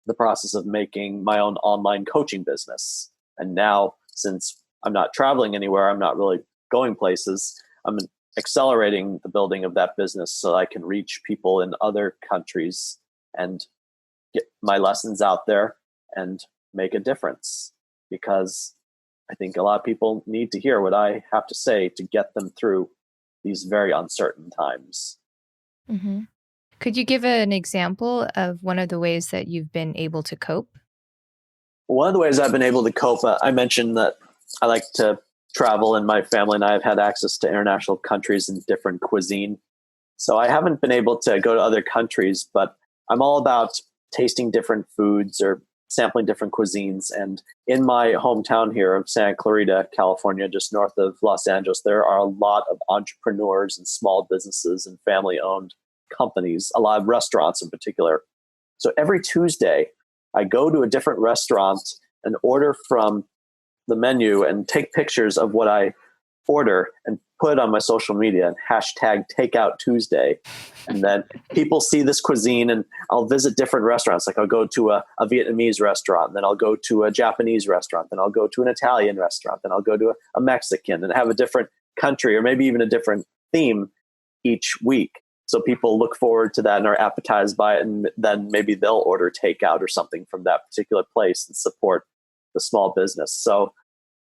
the process of making my own online coaching business. And now, since I'm not traveling anywhere, I'm not really going places, I'm accelerating the building of that business so I can reach people in other countries and get my lessons out there and make a difference. Because I think a lot of people need to hear what I have to say to get them through these very uncertain times.
Mm-hmm. Could you give an example of one of the ways that you've been able to cope?
One of the ways I've been able to cope, I mentioned that I like to travel, and my family and I have had access to international countries and different cuisine. So I haven't been able to go to other countries, but I'm all about tasting different foods or sampling different cuisines. And in my hometown here of Santa Clarita, California, just north of Los Angeles, there are a lot of entrepreneurs and small businesses and family-owned companies, a lot of restaurants in particular. So every Tuesday, I go to a different restaurant and order from the menu and take pictures of what I order and put it on my social media and hashtag Takeout Tuesday. And then people see this cuisine, and I'll visit different restaurants. Like I'll go to a Vietnamese restaurant, then I'll go to a Japanese restaurant, then I'll go to an Italian restaurant, then I'll go to a Mexican, and have a different country or maybe even a different theme each week. So people look forward to that and are appetized by it. And then maybe they'll order takeout or something from that particular place and support the small business. So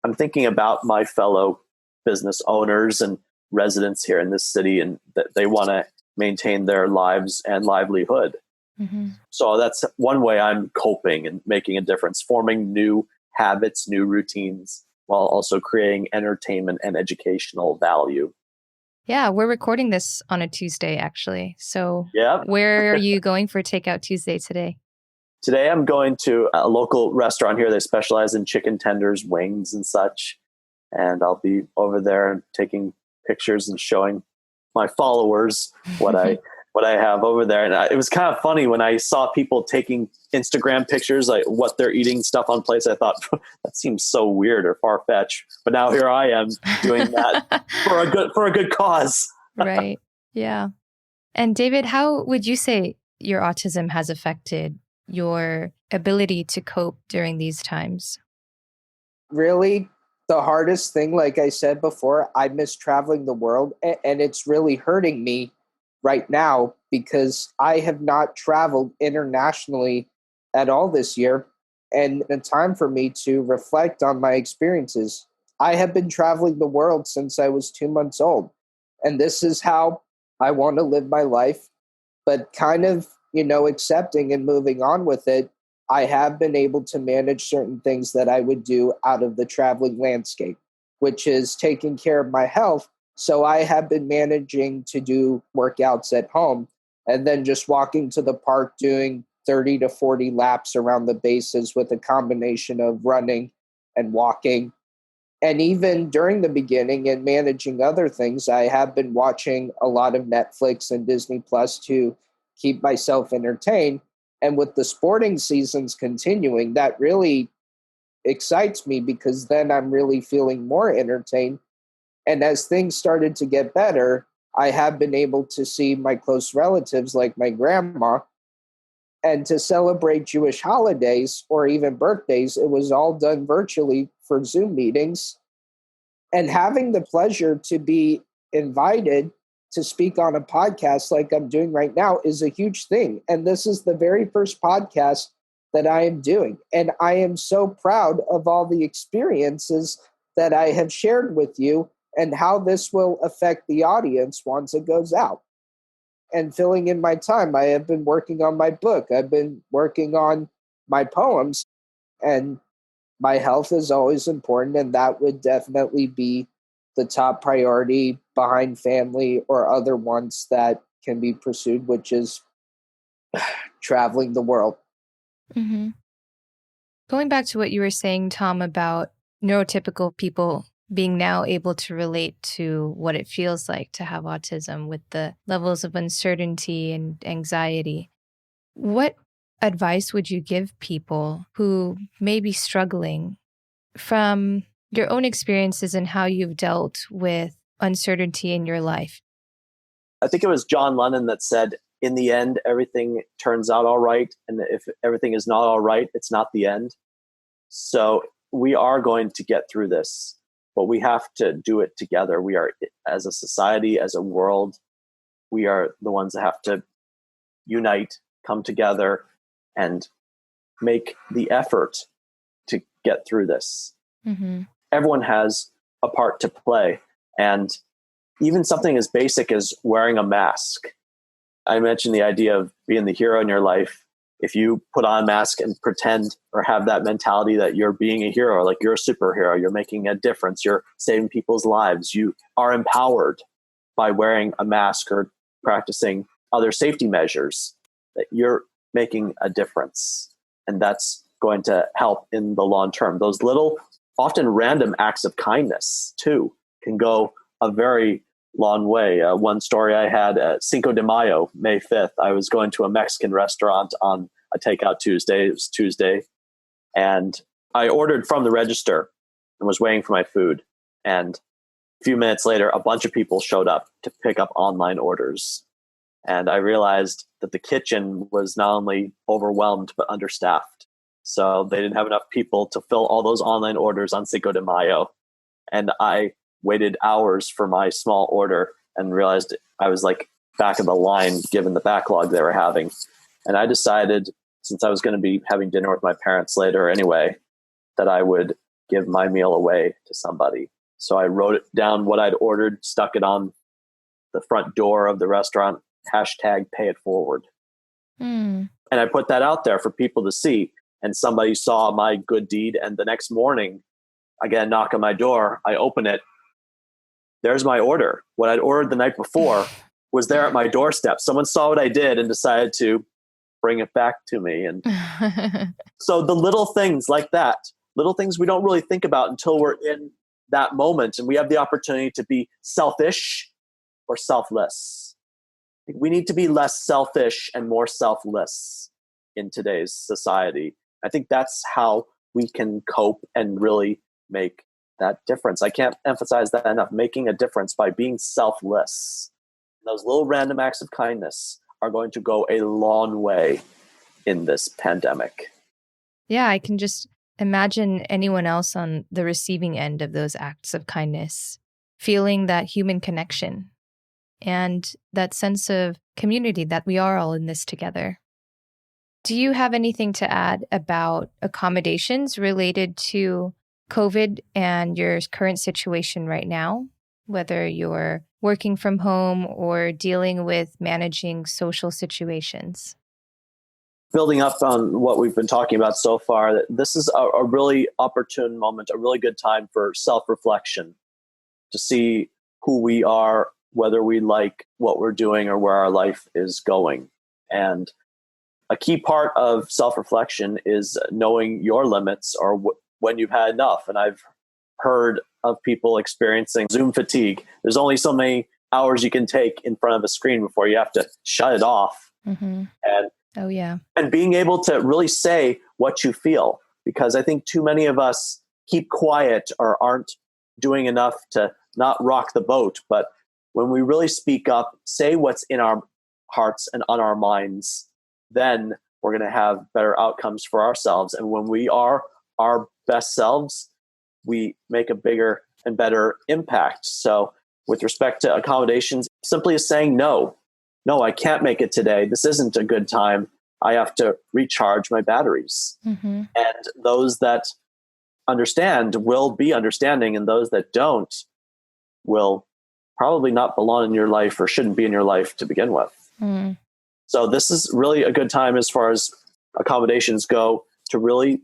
I'm thinking about my fellow business owners and residents here in this city, and that they want to maintain their lives and livelihood.
Mm-hmm.
So that's one way I'm coping and making a difference, forming new habits, new routines, while also creating entertainment and educational value.
Yeah, we're recording this on a Tuesday, actually. So
Yeah.
where are you going for Takeout Tuesday today?
Today I'm going to a local restaurant here. They specialize in chicken tenders, wings, and such. And I'll be over there and taking pictures and showing my followers what I have over there. And it was kind of funny when I saw people taking Instagram pictures, like what they're eating, stuff on plates. I thought that seems so weird or far fetched. But now here I am doing that for a good cause.
Right. Yeah. And David, how would you say your autism has affected your ability to cope during these times?
Really, the hardest thing, like I said before, I miss traveling the world, and it's really hurting me right now because I have not traveled internationally at all this year, and it's time for me to reflect on my experiences. I have been traveling the world since I was 2 months old, and this is how I want to live my life, but kind of, accepting and moving on with it. I have been able to manage certain things that I would do out of the traveling landscape, which is taking care of my health. So I have been managing to do workouts at home and then just walking to the park doing 30 to 40 laps around the bases with a combination of running and walking. And even during the beginning and managing other things, I have been watching a lot of Netflix and Disney Plus to keep myself entertained. And with the sporting seasons continuing, that really excites me because then I'm really feeling more entertained. And as things started to get better, I have been able to see my close relatives like my grandma. And to celebrate Jewish holidays or even birthdays, it was all done virtually for Zoom meetings. And having the pleasure to be invited to speak on a podcast like I'm doing right now is a huge thing. And this is the very first podcast that I am doing. And I am so proud of all the experiences that I have shared with you and how this will affect the audience once it goes out. And filling in my time, I have been working on my book. I've been working on my poems, and my health is always important. And that would definitely be the top priority behind family or other ones that can be pursued, which is traveling the world.
Mm-hmm. Going back to what you were saying, Tom, about neurotypical people being now able to relate to what it feels like to have autism with the levels of uncertainty and anxiety, what advice would you give people who may be struggling from your own experiences and how you've dealt with uncertainty in your life?
I think it was John Lennon that said, in the end, everything turns out all right. And if everything is not all right, it's not the end. So we are going to get through this, but we have to do it together. We are, as a society, as a world, we are the ones that have to unite, come together, and make the effort to get through this.
Mm-hmm.
Everyone has a part to play. And even something as basic as wearing a mask. I mentioned the idea of being the hero in your life. If you put on a mask and pretend or have that mentality that you're being a hero, like you're a superhero, you're making a difference, you're saving people's lives, you are empowered by wearing a mask or practicing other safety measures, that you're making a difference. And that's going to help in the long term. Those little, often random acts of kindness, too, can go a very long way. One story I had, Cinco de Mayo, May 5th, I was going to a Mexican restaurant on a takeout Tuesday. It was Tuesday. And I ordered from the register and was waiting for my food. And A few minutes later, a bunch of people showed up to pick up online orders. And I realized that the kitchen was not only overwhelmed, but understaffed. So they didn't have enough people to fill all those online orders on Cinco de Mayo. And I waited hours for my small order and realized I was like back of the line given the backlog they were having. And I decided, since I was going to be having dinner with my parents later anyway, that I would give my meal away to somebody. So I wrote it down what I'd ordered, stuck it on the front door of the restaurant, #payitforward. And I put that out there for people to see. And somebody saw my good deed. And the next morning, I get a knock on my door. I open it. There's my order. What I'd ordered the night before was there at my doorstep. Someone saw what I did and decided to bring it back to me. And so the little things like that, little things we don't really think about until we're in that moment and we have the opportunity to be selfish or selfless. We need to be less selfish and more selfless in today's society. I think that's how we can cope and really make that difference. I can't emphasize that enough. Making a difference by being selfless. Those little random acts of kindness are going to go a long way in this pandemic.
Yeah, I can just imagine anyone else on the receiving end of those acts of kindness, feeling that human connection and that sense of community that we are all in this together. Do you have anything to add about accommodations related to COVID and your current situation right now, whether you're working from home or dealing with managing social situations?
Building up on what we've been talking about so far, this is a really opportune moment, a really good time for self-reflection, to see who we are, whether we like what we're doing or where our life is going. And a key part of self-reflection is knowing your limits or when you've had enough. And I've heard of people experiencing Zoom fatigue. There's only so many hours you can take in front of a screen before you have to shut it off. And
Oh, yeah.
And being able to really say what you feel, because I think too many of us keep quiet or aren't doing enough to not rock the boat. But when we really speak up, say what's in our hearts and on our minds, then we're going to have better outcomes for ourselves. And when we are our best selves, we make a bigger and better impact. So with respect to accommodations, simply is saying no, I can't make it today. This isn't a good time. I have to recharge my batteries. And those that understand will be understanding, and those that don't will probably not belong in your life or shouldn't be in your life to begin with. So this is really a good time as far as accommodations go to really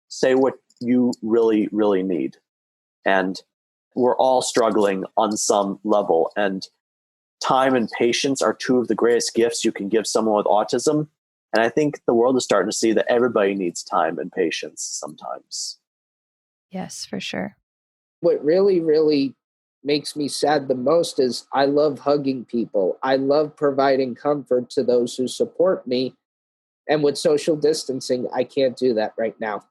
say what you really, really need. And we're all struggling on some level. And time and patience are two of the greatest gifts you can give someone with autism. And I think the world is starting to see that everybody needs time and patience sometimes.
Yes, for sure.
What really, really makes me sad the most is I love hugging people. I love providing comfort to those who support me. And with social distancing, I can't do that right now.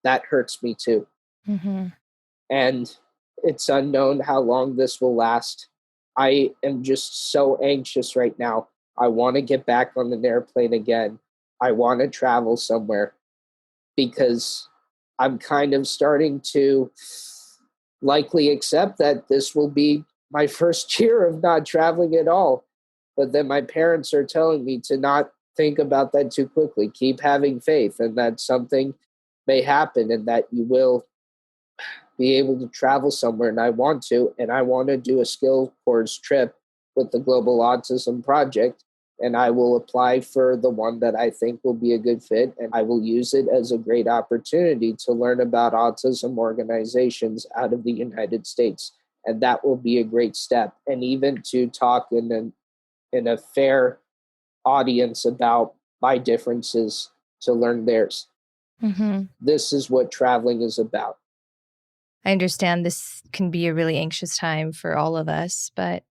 That hurts me too. And it's unknown how long this will last. I am just so anxious right now. I want to get back on an airplane again. I want to travel somewhere because I'm kind of starting to likely accept that this will be my first year of not traveling at all. But then my parents are telling me to not think about that too quickly. Keep having faith and that something may happen and that you will be able to travel somewhere. And I want to do a skill course trip with the Global Autism Project. And I will apply for the one that I think will be a good fit. And I will use it as a great opportunity to learn about autism organizations out of the United States. And that will be a great step. And even to talk in a fair audience about my differences to learn theirs. This is what traveling is about.
I understand this can be a really anxious time for all of us, but,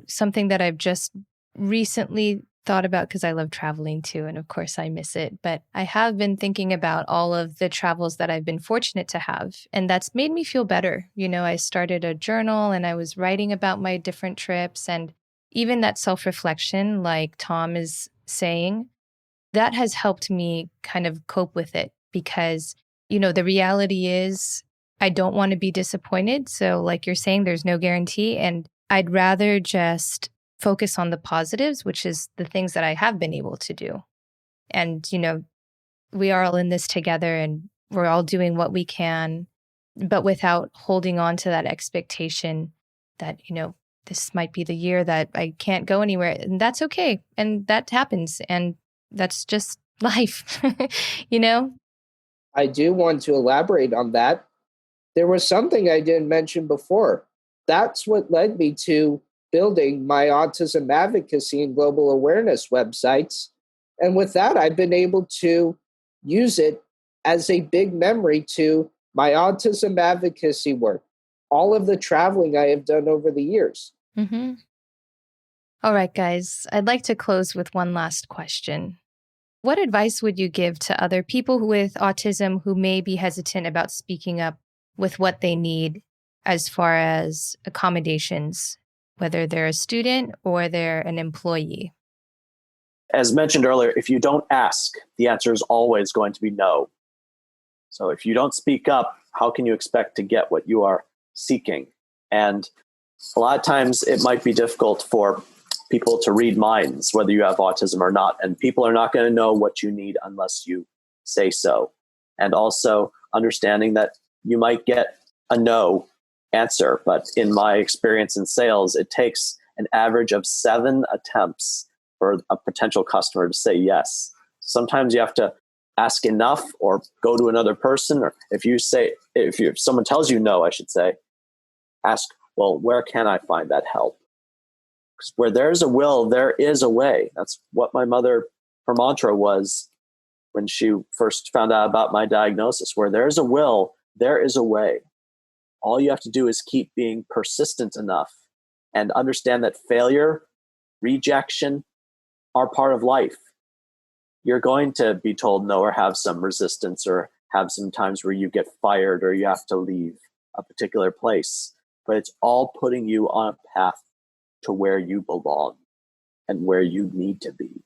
something that I've just recently thought about, because I love traveling too, and of course I miss it, but I have been thinking about all of the travels that I've been fortunate to have, and that's made me feel better. I started a journal and I was writing about my different trips, and even that self-reflection, like Tom is saying, that has helped me kind of cope with it because, the reality is I don't want to be disappointed. So like you're saying, there's no guarantee, and I'd rather just focus on the positives, which is the things that I have been able to do. And, we are all in this together and we're all doing what we can, but without holding on to that expectation that, this might be the year that I can't go anywhere. And that's okay. And that happens. And that's just life, you know?
I do want to elaborate on that. There was something I didn't mention before. That's what led me to building my autism advocacy and global awareness websites. And with that, I've been able to use it as a big memory to my autism advocacy work, all of the traveling I have done over the years.
Mm-hmm. All right, guys, I'd like to close with one last question. What advice would you give to other people with autism who may be hesitant about speaking up with what they need as far as accommodations, whether they're a student or they're an employee?
As mentioned earlier, if you don't ask, the answer is always going to be no. So if you don't speak up, how can you expect to get what you are seeking? And a lot of times it might be difficult for people to read minds, whether you have autism or not. And people are not going to know what you need unless you say so. And also understanding that you might get a no answer. But in my experience in sales, it takes an average of 7 attempts for a potential customer to say yes. Sometimes you have to ask enough or go to another person. Or if someone tells you no, I should say, ask, well, where can I find that help? Because where there's a will, there is a way. That's what my mother, her mantra was when she first found out about my diagnosis. Where there's a will, there is a way. All you have to do is keep being persistent enough and understand that failure, rejection are part of life. You're going to be told no or have some resistance or have some times where you get fired or you have to leave a particular place. But it's all putting you on a path to where you belong and where you need to be.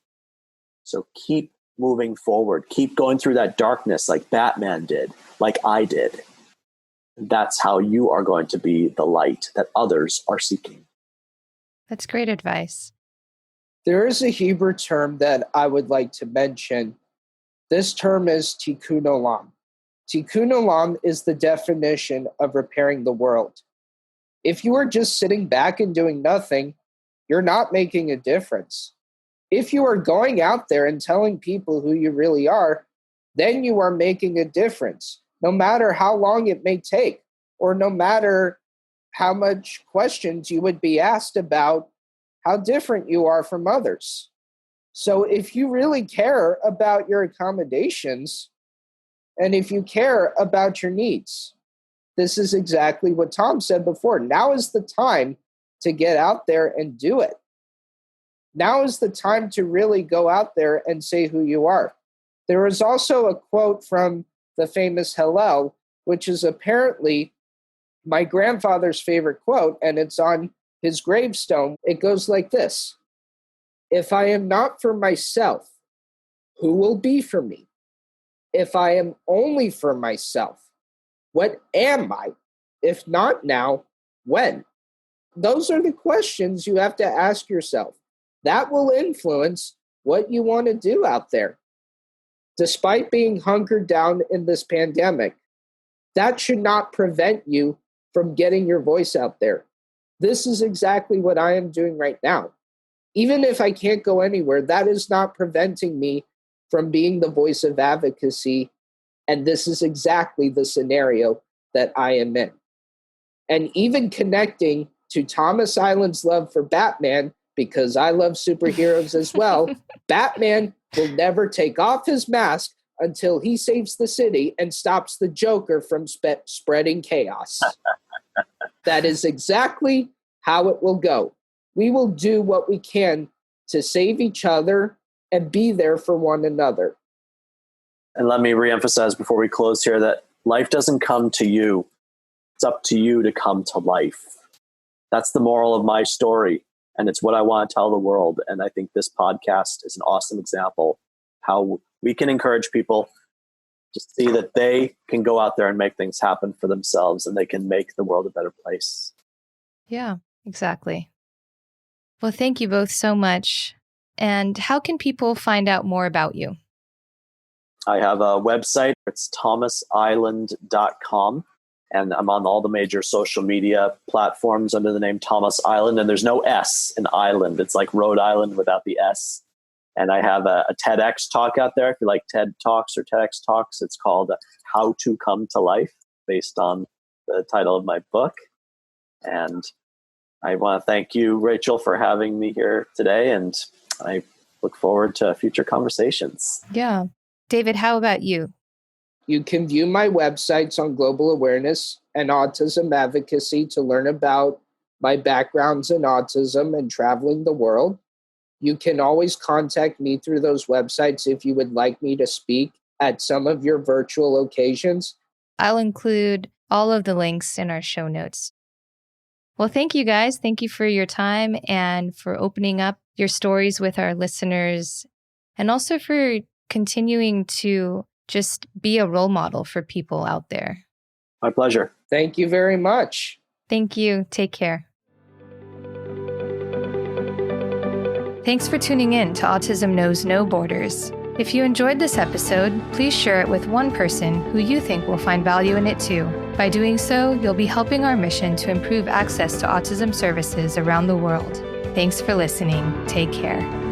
So keep moving forward. Keep going through that darkness like Batman did, like I did. That's how you are going to be the light that others are seeking.
That's great advice.
There is a Hebrew term that I would like to mention. This term is tikkun olam. Tikkun olam is the definition of repairing the world. If you are just sitting back and doing nothing, you're not making a difference. If you are going out there and telling people who you really are, then you are making a difference, no matter how long it may take, or no matter how much questions you would be asked about how different you are from others. So if you really care about your accommodations, and if you care about your needs, this is exactly what Tom said before. Now is the time to get out there and do it. Now is the time to really go out there and say who you are. There is also a quote from the famous Hillel, which is apparently my grandfather's favorite quote, and it's on his gravestone. It goes like this: "If I am not for myself, who will be for me? If I am only for myself, what am I? If not now, when?" Those are the questions you have to ask yourself. That will influence what you want to do out there. Despite being hunkered down in this pandemic, that should not prevent you from getting your voice out there. This is exactly what I am doing right now. Even if I can't go anywhere, that is not preventing me from being the voice of advocacy. And this is exactly the scenario that I am in. And even connecting to Thomas Iland's love for Batman, because I love superheroes as well, Batman will never take off his mask until he saves the city and stops the Joker from spreading chaos. That is exactly how it will go. We will do what we can to save each other and be there for one another.
And let me reemphasize before we close here that life doesn't come to you. It's up to you to come to life. That's the moral of my story. And it's what I want to tell the world. And I think this podcast is an awesome example how we can encourage people to see that they can go out there and make things happen for themselves and they can make the world a better place.
Yeah, exactly. Well, thank you both so much. And how can people find out more about you?
I have a website. It's thomasisland.com. And I'm on all the major social media platforms under the name Thomas Iland. And there's no S in Ireland. It's like Rhode Island without the S. And I have a TEDx talk out there. If you like TED Talks or TEDx Talks, it's called How to Come to Life, based on the title of my book. And I want to thank you, Rachel, for having me here today. And I look forward to future conversations.
Yeah. David, how about you?
You can view my websites on global awareness and autism advocacy to learn about my backgrounds in autism and traveling the world. You can always contact me through those websites if you would like me to speak at some of your virtual occasions.
I'll include all of the links in our show notes. Well, thank you guys. Thank you for your time and for opening up your stories with our listeners, and also for continuing to just be a role model for people out there.
My pleasure.
Thank you very much.
Thank you. Take care. Thanks for tuning in to Autism Knows No Borders. If you enjoyed this episode, please share it with one person who you think will find value in it too. By doing so, you'll be helping our mission to improve access to autism services around the world. Thanks for listening. Take care.